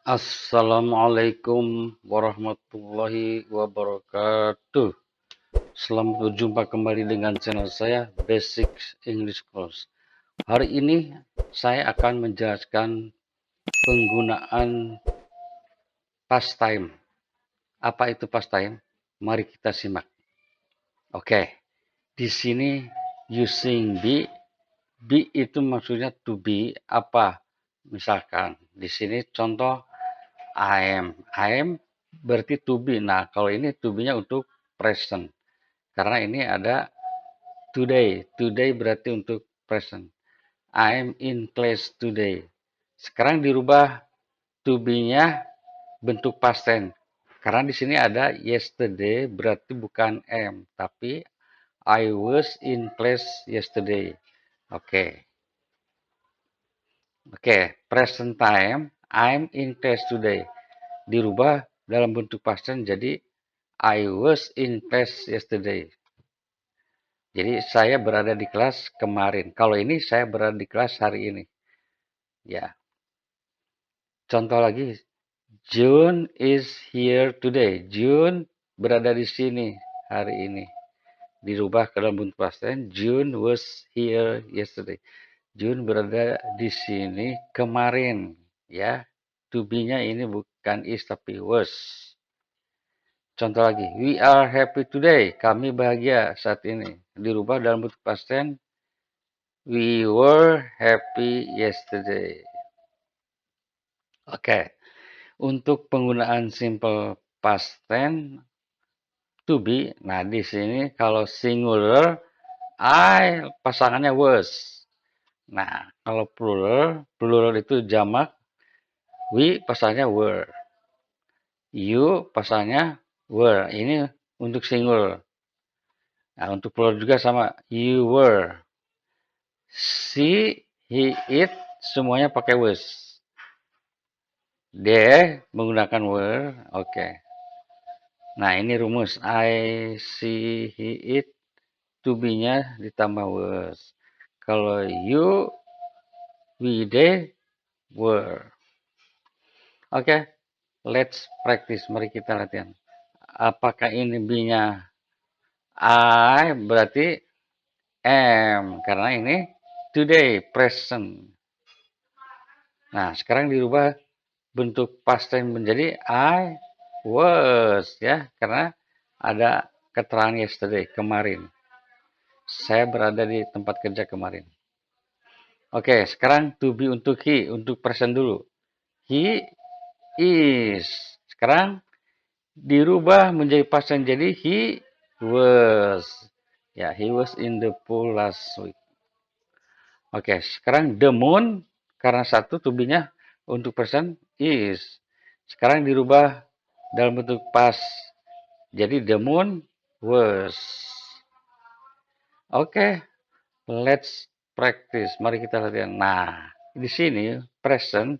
Assalamualaikum warahmatullahi wabarakatuh. Selamat berjumpa kembali dengan channel saya Basic English Course. Hari ini saya akan menjelaskan penggunaan past time. Apa itu past time? Mari kita simak. Oke, di sini using be. Be itu maksudnya to be apa? Misalkan di sini contoh I am. I am berarti to be. Nah, kalau ini to be-nya untuk present. Karena ini ada today. Today berarti untuk present. I am in class today. Sekarang dirubah to be-nya bentuk past tense. Karena di sini ada yesterday berarti bukan am, tapi I was in class yesterday. Oke. Oke, present time I'm in class today. Dirubah dalam bentuk past tense jadi I was in class yesterday. Jadi saya berada di kelas kemarin. Kalau ini saya berada di kelas hari ini. Ya. Contoh lagi, June is here today. June berada di sini hari ini. Dirubah ke dalam bentuk past tense. June was here yesterday. June berada di sini kemarin. Ya. To be-nya ini bukan is tapi was. Contoh lagi, we are happy today. Kami bahagia saat ini. Dirubah dalam bentuk past tense. We were happy yesterday. Oke. Untuk penggunaan simple past tense to be. Nah, di sini kalau singular I pasangannya was. Nah, kalau plural itu jamak, we pasangannya were. You pasangannya were. Ini untuk singular. Nah, untuk plural juga sama. You were. She, he, it, semuanya pakai was. They menggunakan were. Oke. Nah, ini rumus. I, she, he, it, to be-nya ditambah was. Kalau you, we, they, were. Oke. Let's practice. Mari kita latihan. Apakah ini be-nya I berarti am. Karena ini today, present. Nah, sekarang dirubah bentuk past tense menjadi I was. Ya, karena ada keterangan yesterday, kemarin. Saya berada di tempat kerja kemarin. Oke, sekarang to be untuk he, untuk present dulu. He is. Sekarang dirubah menjadi past tense jadi he was. Ya, he was in the pool last week. Oke, sekarang the moon karena satu to be-nya untuk present is. Sekarang dirubah dalam bentuk past. Jadi the moon was. Oke, let's practice. Mari kita latihan. Nah, di sini present,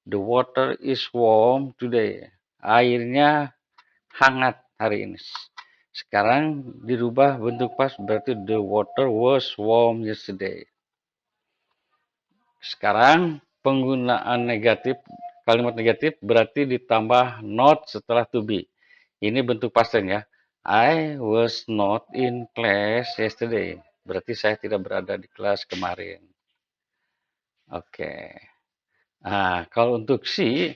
the water is warm today. Airnya hangat hari ini. Sekarang dirubah bentuk past berarti the water was warm yesterday. Sekarang penggunaan negatif, kalimat negatif berarti ditambah not setelah to be. Ini bentuk past tense ya. I was not in class yesterday. Berarti saya tidak berada di kelas kemarin. Oke. Nah, kalau untuk she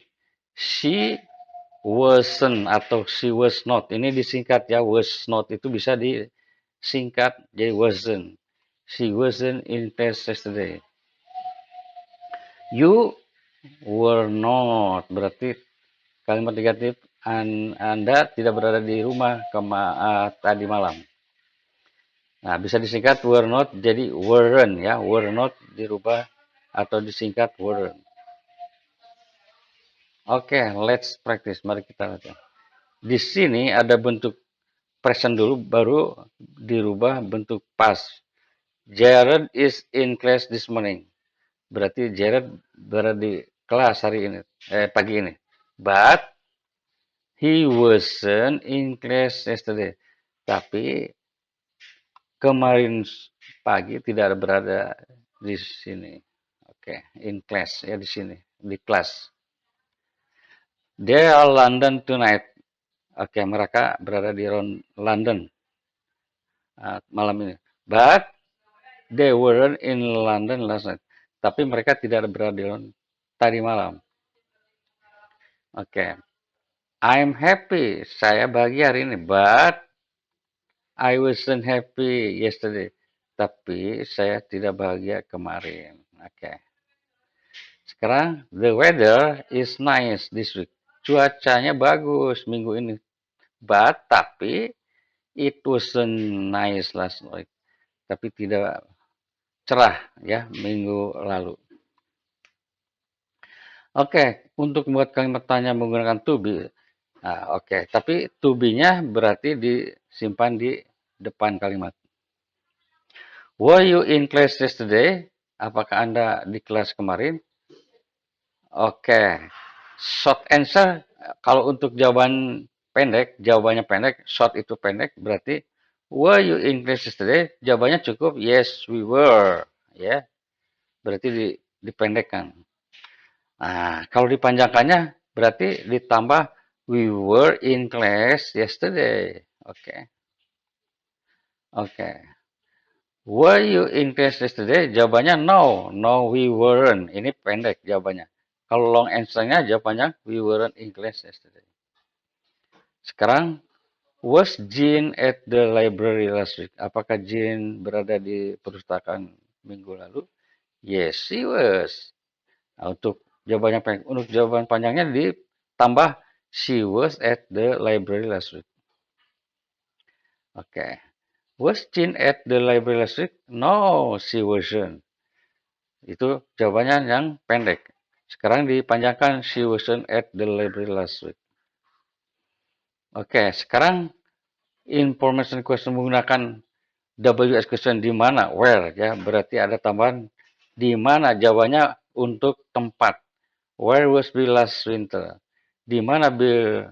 wasn't atau she was not. Ini disingkat ya, was not itu bisa disingkat jadi wasn't. She wasn't in class yesterday. You were not. Berarti kalimat negatif Anda tidak berada di rumah tadi malam. Nah, bisa disingkat were not jadi weren't ya. Were not dirubah atau disingkat weren't. Oke, let's practice. Mari kita latihan. Di sini ada bentuk present dulu, baru dirubah bentuk past. Jared is in class this morning. Berarti Jared berada di kelas hari ini, pagi ini. But he wasn't in class yesterday. Tapi kemarin pagi tidak berada di sini. Oke, in class ya di sini, di kelas. They are London tonight. Oke, mereka berada di London malam ini. But they weren't in London last night. Tapi mereka tidak berada di London tadi malam. Oke. I'm happy. Saya bahagia hari ini. But I wasn't happy yesterday. Tapi saya tidak bahagia kemarin. Oke. Sekarang, the weather is nice this week. Cuacanya bagus minggu ini. But, tapi, it wasn't nice last week. Tapi tidak cerah ya minggu lalu. Oke, untuk membuat kalimat tanya menggunakan to be. Nah, oke, tapi to be-nya berarti disimpan di depan kalimat. Were you in class yesterday? Apakah Anda di kelas kemarin? Oke. Short answer, kalau untuk jawaban pendek, jawabannya pendek, short itu pendek, berarti were you in class yesterday? Jawabannya cukup, yes we were. Ya, berarti dipendekkan. Nah, kalau dipanjangkannya, berarti ditambah we were in class yesterday. Oke. Oke. Were you in class yesterday? Jawabannya no. No, we weren't. Ini pendek jawabannya. Kalau long answer-nya jawabannya we weren't in class yesterday. Sekarang, was Jean at the library last week? Apakah Jean berada di perpustakaan minggu lalu? Yes, she was. Nah, untuk jawabannya pendek, untuk jawaban panjangnya ditambah she was at the library last week. Oke. Was Jean at the library last week? No, she wasn't. Itu jawabannya yang pendek. Sekarang dipanjangkan she wasn't at the library last week. Oke, sekarang information question menggunakan WS question di mana, where ya, berarti ada tambahan di mana, jawabannya untuk tempat. Where was Bill last winter? Di mana Bill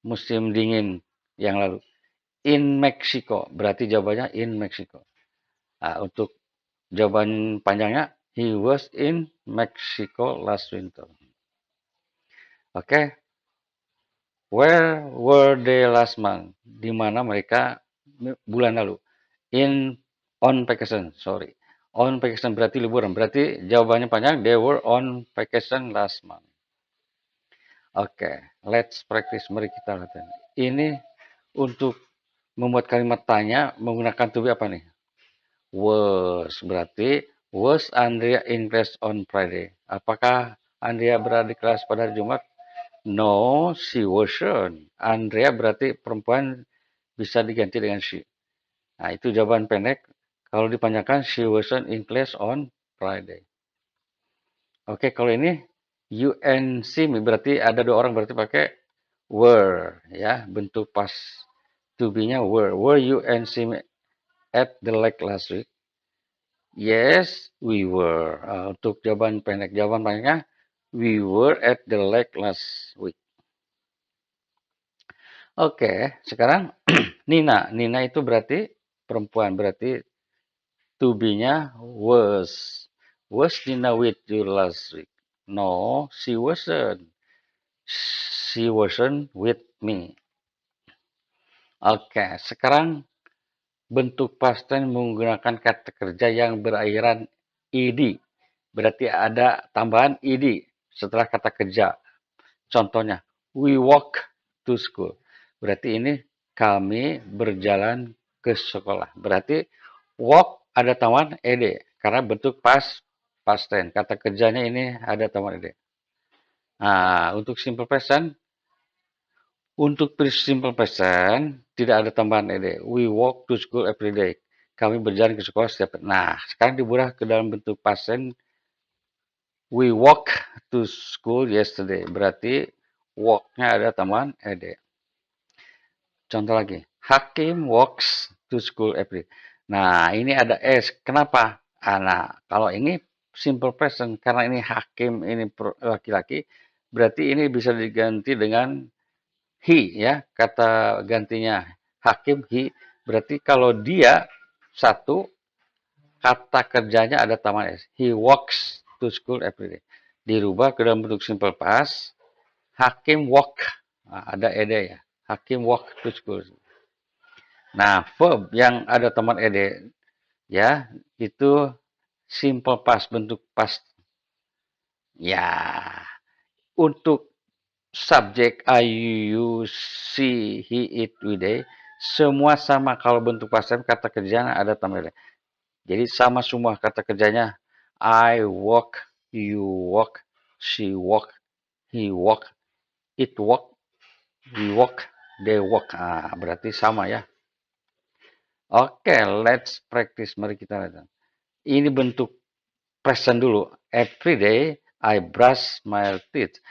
musim dingin yang lalu? In Mexico, berarti jawabannya in Mexico. Nah, untuk jawaban panjangnya, he was in Mexico last winter. Oke. Where were they last month? Di mana mereka bulan lalu? On vacation, sorry. On vacation berarti liburan. Berarti jawabannya panjang. They were on vacation last month. Oke, let's practice. Mari kita latihan. Ini untuk membuat kalimat tanya menggunakan to be apa nih? Was, berarti was Andrea in class on Friday? Apakah Andrea berada di kelas pada hari Jumat? No, she wasn't. Andrea berarti perempuan bisa diganti dengan she. Nah, itu jawaban pendek. Kalau dipanjangkan, she wasn't in class on Friday. Oke, kalau ini you and she berarti ada dua orang, berarti pakai were. Ya, bentuk pas to be-nya were. Were you and she at the lake last week? Yes, we were. Untuk jawaban pendek, jawaban panjangnya, we were at the lake last week. Oke, sekarang Nina. Nina itu berarti perempuan. Berarti to be-nya was. Was Nina with you last week? No, she wasn't. She wasn't with me. Oke, sekarang bentuk past tense menggunakan kata kerja yang berakhiran ed. Berarti ada tambahan ed setelah kata kerja. Contohnya, we walk to school. Berarti ini kami berjalan ke sekolah. Berarti walk ada tambahan ed karena bentuk past tense. Kata kerjanya ini ada tambahan ed. Nah, untuk simple present, untuk simple present tidak ada tambahan ed. We walk to school every day. Kami berjalan ke sekolah setiap hari. Nah, sekarang diubah ke dalam bentuk past tense. We walk to school yesterday. Berarti walk-nya ada tambahan ed. Contoh lagi, Hakim walks to school every day. Nah, ini ada S. Kenapa? Nah, kalau ini simple present, karena ini Hakim, ini laki-laki, berarti ini bisa diganti dengan he, ya. Kata gantinya Hakim, he. Berarti kalau dia satu, kata kerjanya ada tambahan S. He walks to school every day. dirubah ke dalam bentuk simple past. Hakim walk. Nah, ada ed ya. Hakim walk to school. Nah, verb yang ada tambahan ed ya, itu simple past, bentuk past. Ya, untuk subjek I, you, she, he, it, we, they, semua sama. Kalau bentuk past time kata kerjanya ada tambahan ed. Jadi sama semua kata kerjanya. I walk, you walk, she walk, he walk, it walk, we walk, they walk. Ah, berarti sama ya. Oke, let's practice. Mari kita lihat. Ini bentuk present dulu. Every day I brush my teeth.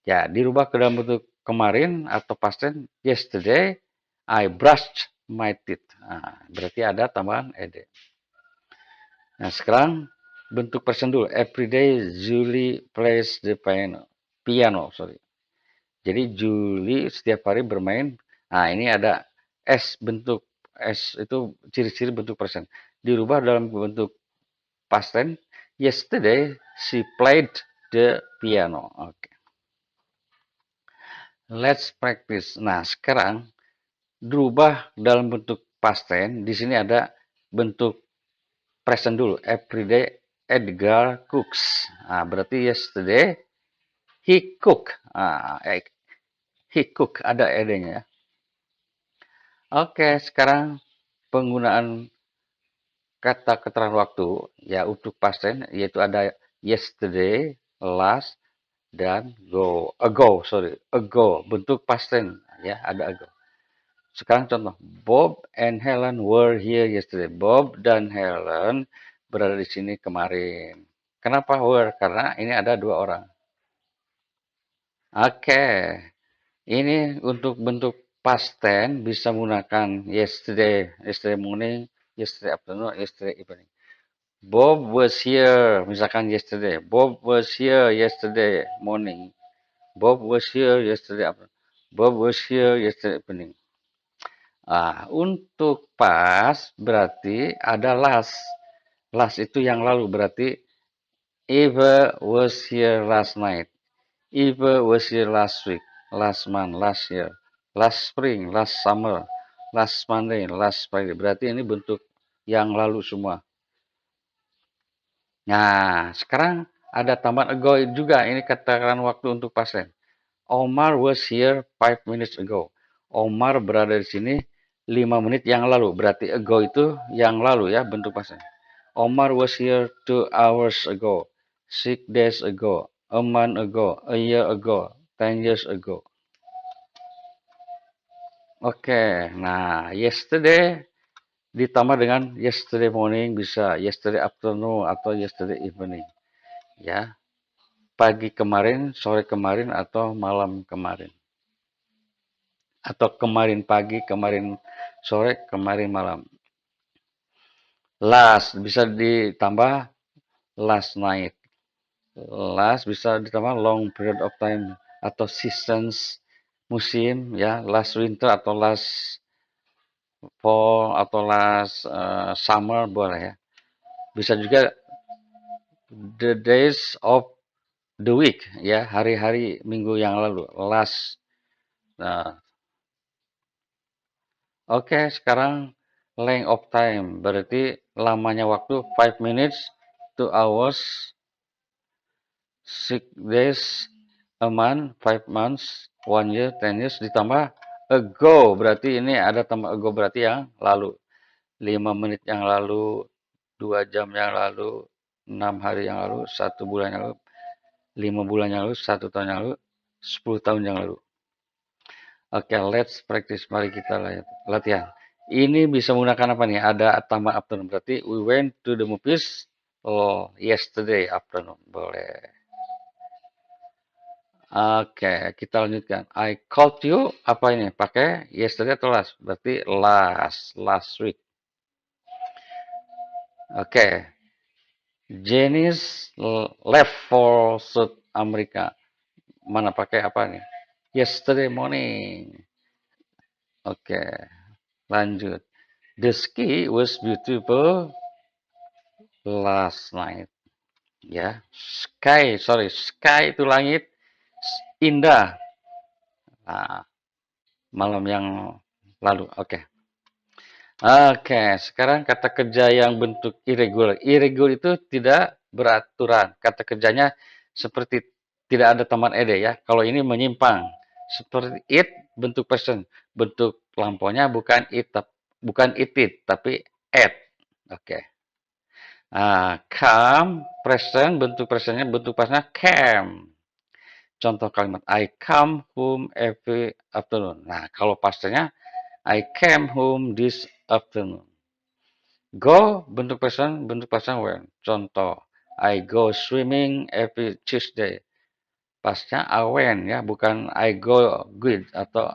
Ya, dirubah ke dalam bentuk kemarin atau past tense. Yesterday I brushed my teeth. Nah, berarti ada tambahan ed. Nah, sekarang bentuk present dulu. Every day Julie plays the piano. Piano, sorry. Jadi Julie setiap hari bermain. Nah, ini ada S, bentuk S itu ciri-ciri bentuk present. Dirubah dalam bentuk past tense. Yesterday she played the piano. Oke. Let's practice. Nah, sekarang dirubah dalam bentuk past tense. Di sini ada bentuk present dulu. Everyday Edgar cooks. Nah, berarti yesterday he cook. Nah, he cook ada ed-nya ya. Oke, sekarang penggunaan kata keterangan waktu ya untuk past tense yaitu ada yesterday, last, dan ago, bentuk past tense ya, ada ago. Sekarang contoh, Bob and Helen were here yesterday. Bob dan Helen berada di sini kemarin. Kenapa were? Karena ini ada dua orang. Oke, ini untuk bentuk past tense bisa menggunakan yesterday morning, yesterday afternoon, yesterday evening. Bob was here, misalkan yesterday. Bob was here yesterday morning. Bob was here yesterday afternoon. Bob was here yesterday evening. Untuk past berarti ada last. Last itu yang lalu, berarti Eva was here last night. Eva was here last week, last month, last year, last spring, last summer, last Monday, last Friday. Berarti ini bentuk yang lalu semua. Nah, sekarang ada tambahan ago juga. Ini keterangan waktu untuk past tense. Omar was here 5 minutes ago. Omar berada di sini 5 menit yang lalu. Berarti ago itu yang lalu ya, bentuk past tense. Omar was here 2 hours ago. 6 days ago. A month ago. A year ago. 10 years ago. Oke, nah yesterday ditambah dengan yesterday morning, bisa yesterday afternoon atau yesterday evening. Ya, pagi kemarin, sore kemarin, atau malam kemarin. Atau kemarin pagi, kemarin sore, kemarin malam. Last bisa ditambah last night. Last bisa ditambah long period of time atau seasons, musim ya, last winter atau last fall atau last summer boleh ya. Bisa juga the days of the week ya, hari-hari minggu yang lalu, last. Nah, oke, sekarang length of time berarti lamanya waktu 5 minutes, 2 hours, 6 days, a month, 5 months, 1 year, 10 years, ditambah ago. Berarti ini ada tambah ago, berarti yang lalu. 5 menit yang lalu, 2 jam yang lalu, 6 hari yang lalu, 1 bulan yang lalu, 5 bulan yang lalu, 1 tahun yang lalu, 10 tahun yang lalu. Oke, let's practice. Mari kita latihan. Ini bisa menggunakan apa nih? Ada tambah afternoon. Berarti we went to the movies yesterday afternoon. Boleh. Oke, kita lanjutkan. I called you. Apa ini? Pakai yesterday atau last? Berarti last week. Oke. Janice left for South America. Mana pakai apa nih? Yesterday morning. Oke, lanjut. The ski was beautiful last night. Ya, sky itu langit, indah. Nah, malam yang lalu. Oke. Oke, sekarang kata kerja yang bentuk irregular. Irregular itu tidak beraturan. Kata kerjanya seperti tidak ada tambahan ed ya. Kalau ini menyimpang. Seperti it bentuk present. Bentuk lampaunya bukan bukan it, tapi at. Oke. Come present bentuk presentnya bentuk pasnya came. Contoh kalimat I come home every afternoon. Nah, kalau pastinya I came home this afternoon. Go bentuk pasang when. Contoh, I go swimming every Tuesday. Pasnya I went ya, bukan I go good atau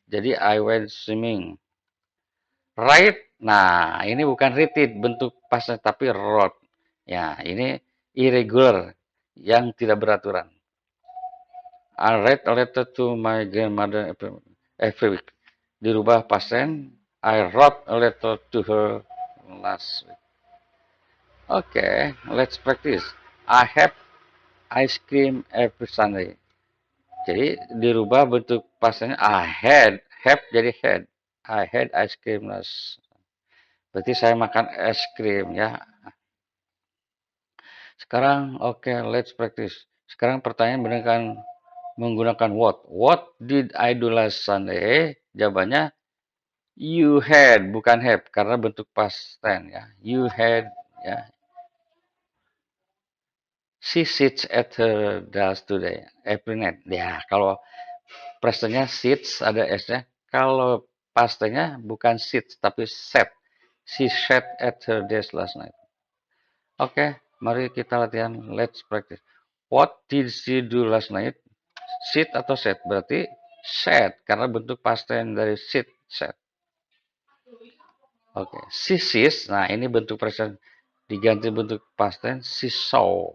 jadi I went swimming. Right? Nah, ini bukan repeat bentuk pasnya tapi wrote. Ya, ini irregular yang tidak beraturan. I write a letter to my grandmother every week. Dirubah pasen. I wrote a letter to her last week. Okay, let's practice. I have ice cream every Sunday. Jadi dirubah bentuk pasennya I had, have jadi had. I had ice cream last. Berarti saya makan es krim ya. Sekarang oke, let's practice. Sekarang pertanyaan dengan menggunakan what. What did I do last Sunday? Jawabannya you had, bukan have karena bentuk past tense ya. You had ya. She sits at her desk today every night. Ya, kalau presentnya sits ada s-nya. Kalau pastenya bukan sits tapi sat. She sat at her desk last night. Oke, mari kita latihan. Let's practice. What did she do last night? Sit atau sat? Berarti sat karena bentuk past tense dari sit, sat. Oke, she sits. Nah, ini bentuk present diganti bentuk past tense. She saw.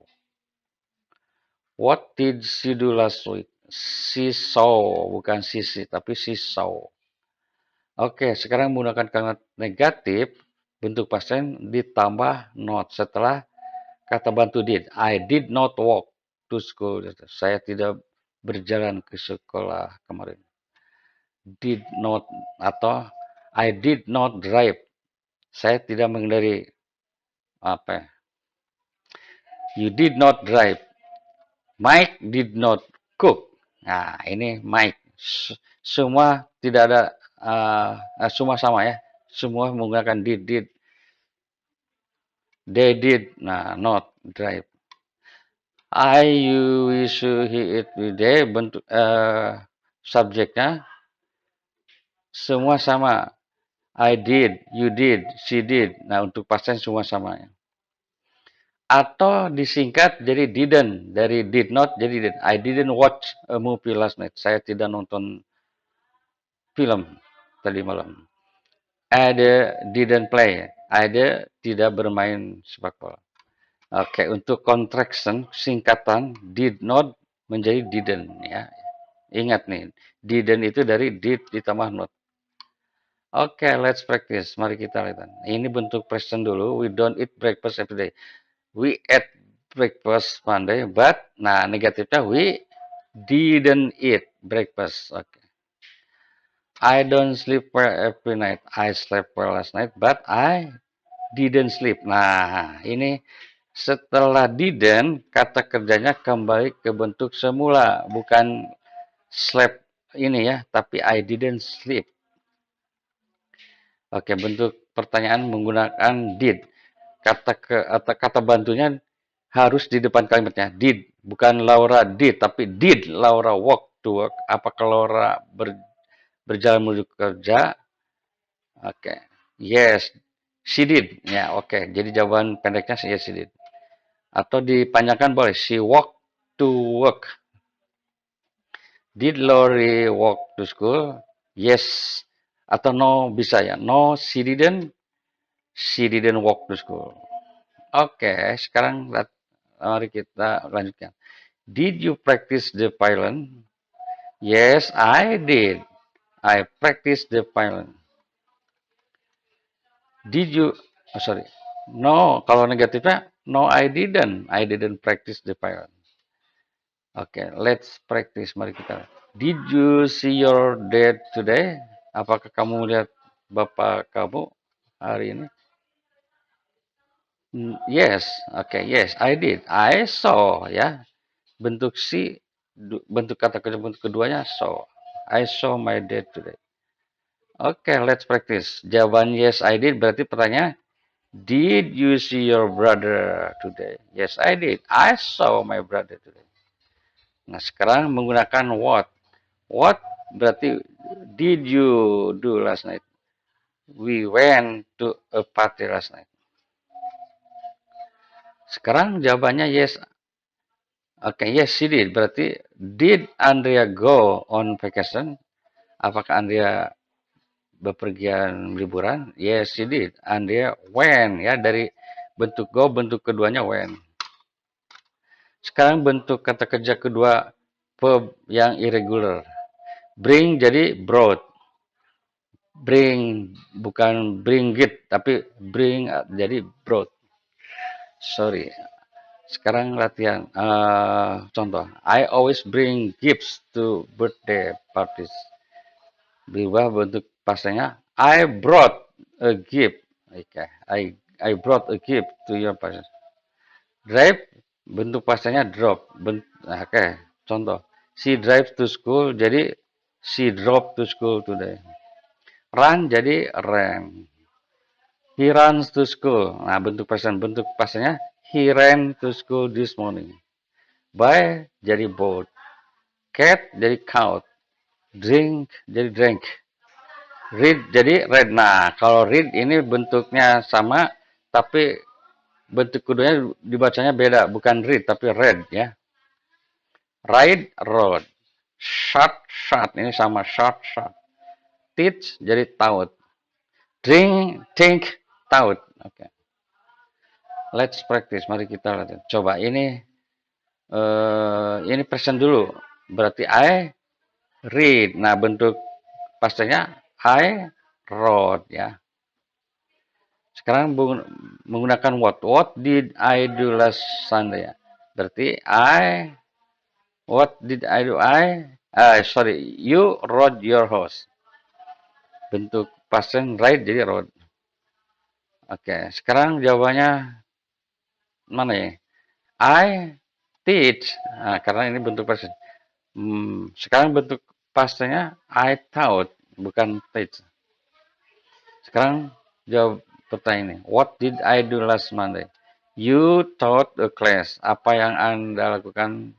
What did she do last week? She saw, bukan sisi, tapi she saw. Oke, sekarang menggunakan kalimat negatif, bentuk past tense ditambah not setelah kata bantu did. I did not walk to school. Saya tidak berjalan ke sekolah kemarin. Did not atau I did not drive. Saya tidak mengendari apa? You did not drive. Mike did not cook. Nah, ini Mike. Semua tidak ada, semua sama ya. Semua menggunakan did. They did. Nah, not drive. I, you, we, should, he, it, we, they. Bentuk subjeknya semua sama. I did, you did, she did. Nah, untuk pasen semua sama ya. Atau disingkat jadi didn't, dari did not jadi did. I didn't watch a movie last night. Saya tidak nonton film tadi malam. I didn't play. I tidak bermain sepak bola. Oke, untuk contraction singkatan did not menjadi didn't ya. Ingat nih, didn't itu dari did ditambah not. Oke, let's practice. Mari kita lihat. Ini bentuk present dulu. We don't eat breakfast every day. We ate breakfast Monday, but nah negatifnya we didn't eat breakfast. Oke. I don't sleep well every night. I slept well last night, but I didn't sleep. Nah, ini setelah didn't, kata kerjanya kembali ke bentuk semula, bukan slept ini ya, tapi I didn't sleep. Oke, bentuk pertanyaan menggunakan did. Kata bantunya harus di depan kalimatnya. Did, bukan Laura did, tapi did Laura walk to work. Apakah Laura berjalan menuju kerja? Oke. Yes, she did. Ya, oke. Jadi jawaban pendeknya yes, she did. Atau dipanjangkan boleh. She walked to work. Did Lori walk to school? Yes. Atau no bisa ya. No, she didn't. She didn't walk to school. Oke, sekarang mari kita lanjutkan. Did you practice the violin? Yes, I did. I practiced the violin. Did you, oh sorry. No, kalau negatifnya No, I didn't. I didn't practice the poem. Oke, let's practice. Mari kita. Did you see your dad today? Apakah kamu melihat bapak kamu hari ini? Yes, oke, yes, I did. I saw, ya. Bentuk si, bentuk kata kerja bentuk keduanya saw. I saw my dad today. Oke, let's practice. Jawaban yes, I did berarti pertanyaan, did you see your brother today? Yes, I did. I saw my brother today. Nah, sekarang menggunakan what. What berarti did you do last night? We went to a party last night. Sekarang jawabannya yes. Oke, yes, she did. Berarti did Andrea go on vacation? Apakah Andrea bepergian liburan? Yes, she did. Andrea went, ya, dari bentuk go, bentuk keduanya went. Sekarang bentuk kata kerja kedua verb yang irregular. Bring jadi brought. Bring, bukan bring it, tapi bring jadi brought. Sorry. Sekarang latihan. Contoh. I always bring gifts to birthday parties. Berubah bentuk pasanya. I brought a gift. Okay. I brought a gift to your party. Drive, bentuk pasanya drop. Oke. Contoh. She drives to school, jadi she drove to school today. Run jadi ran. He runs to school. Nah, bentuk pasanya he ran to school this morning. Buy jadi bought. Cat jadi count. Drink jadi drank. Read jadi read. Nah, kalau read ini bentuknya sama, tapi bentuk keduanya dibacanya beda. Bukan read, tapi read, ya. Ride, road. Shot, shot. Ini sama shot, shot. Teach jadi taught. Drink, think, taught. Oke. Let's practice. Mari kita latihan. Coba ini present dulu. Berarti I read. Nah, bentuk pastinya I wrote, ya. Sekarang menggunakan what. What did I do last Sunday? Berarti what did I do? You rode your horse. Bentuk present ride jadi rode. Oke, sekarang jawabannya mana ya? I teach. Nah, karena ini bentuk present. Sekarang bentuk pastinya I taught, bukan teach. Sekarang jawab pertanyaan ini. What did I do last Monday? You taught a class. Apa yang Anda lakukan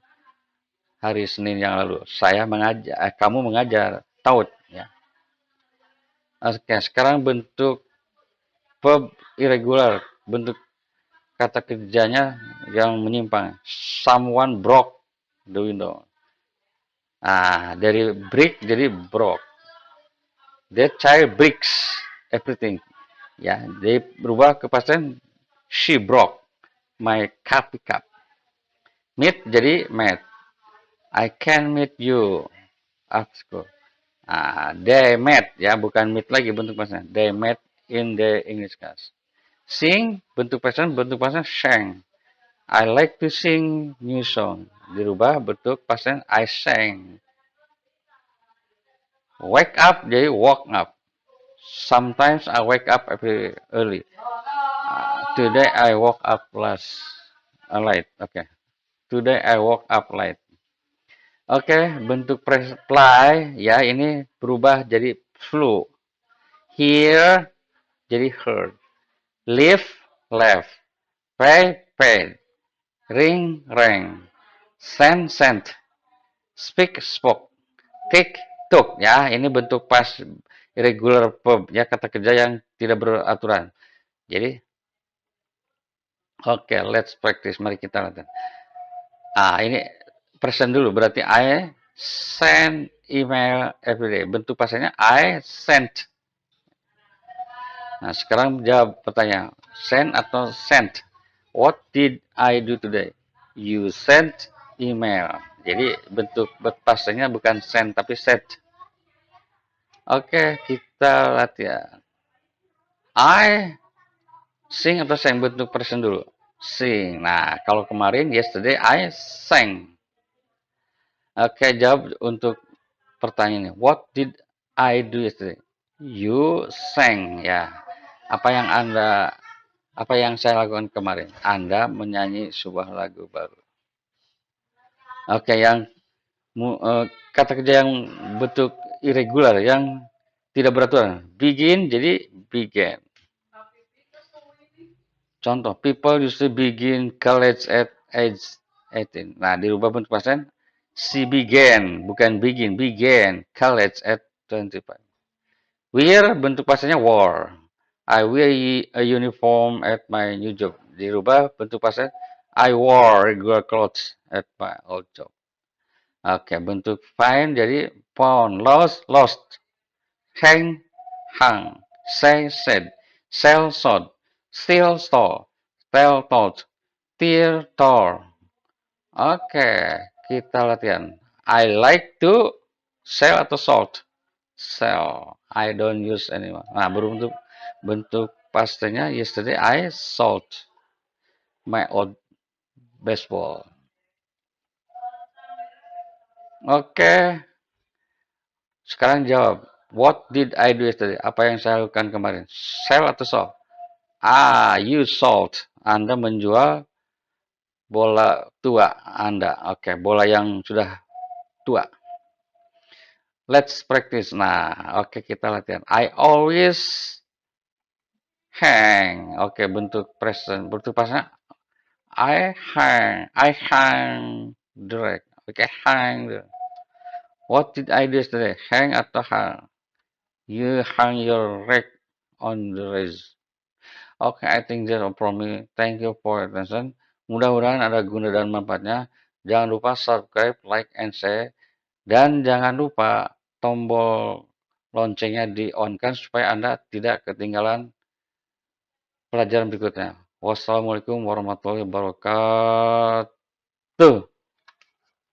hari Senin yang lalu? Saya mengajar. Kamu mengajar. Taught. Ya. Oke, sekarang bentuk verb irregular. Bentuk kata kerjanya yang menyimpang. Someone broke the window. Nah, dari break jadi broke. That child breaks everything. Ya, dia berubah ke pasen she broke my coffee cup. Meet jadi met. I can meet you after school. They met, ya, bukan meet lagi bentuk pasen. They met in the English class. Sing, bentuk pasen sang. I like to sing new song. Dirubah bentuk pasen I sang. Wake up jadi woke up. Sometimes I wake up every early. Today I woke up late. Okay. Today I woke up late. Oke, bentuk reply ya ini berubah jadi flew. Hear jadi heard. Live, left. Pay, paid. Ring, rang. Send, sent. Speak, spoke. Take, took. Ya, ini bentuk past irregular verb, ya, kata kerja yang tidak beraturan. Jadi, oke, let's practice. Mari kita latihan. Ini present dulu. Berarti I send email every day. Bentuk pasalnya I sent. Nah, sekarang jawab pertanyaan. Send atau sent? What did I do today? You sent email. Jadi bentuk pasalnya bukan send tapi sent. Oke, kita latihan. I sing atau sang bentuk present dulu. sing. Nah, kalau kemarin yesterday I sang. Oke, jawab untuk pertanyaannya. What did I do yesterday? You sang ya. Apa yang apa yang saya lakukan kemarin? Anda menyanyi sebuah lagu baru. Oke, kata kerja yang bentuk irregular, yang tidak beraturan. Begin jadi began. Contoh, people usually begin college at age 18. Nah, dirubah bentuk pasen. She began, bukan began college at 25. Wear bentuk pasennya wore. I wear a uniform at my new job. Dirubah bentuk pasen. I wore regular clothes at my old job. Oke, bentuk find jadi found, lost, hang, hung, say, said, sell, sold, steal, stole, tell, told, tear, tore. Oke, kita latihan. I like to sell atau sold. Sell. I don't use anymore. Nah, berbentuk bentuk pastenya yesterday I sold my old baseball. Oke, sekarang jawab. What did I do yesterday? Apa yang saya lakukan kemarin? Sell atau sold? You sold. Anda menjual bola tua Anda. Oke, bola yang sudah tua. Let's practice. Nah, oke kita latihan. I always hang. Oke, bentuk present. Bentuk pasnya I hang the rag. Oke, hang the. What did I do yesterday? Hang atau hang? You hang your rag on the race. Oke, I think that's all from me. Thank you for your attention. Mudah-mudahan ada guna dan manfaatnya. Jangan lupa subscribe, like, and share. Dan jangan lupa tombol loncengnya di-on-kan supaya Anda tidak ketinggalan pelajaran berikutnya. Wassalamualaikum warahmatullahi wabarakatuh.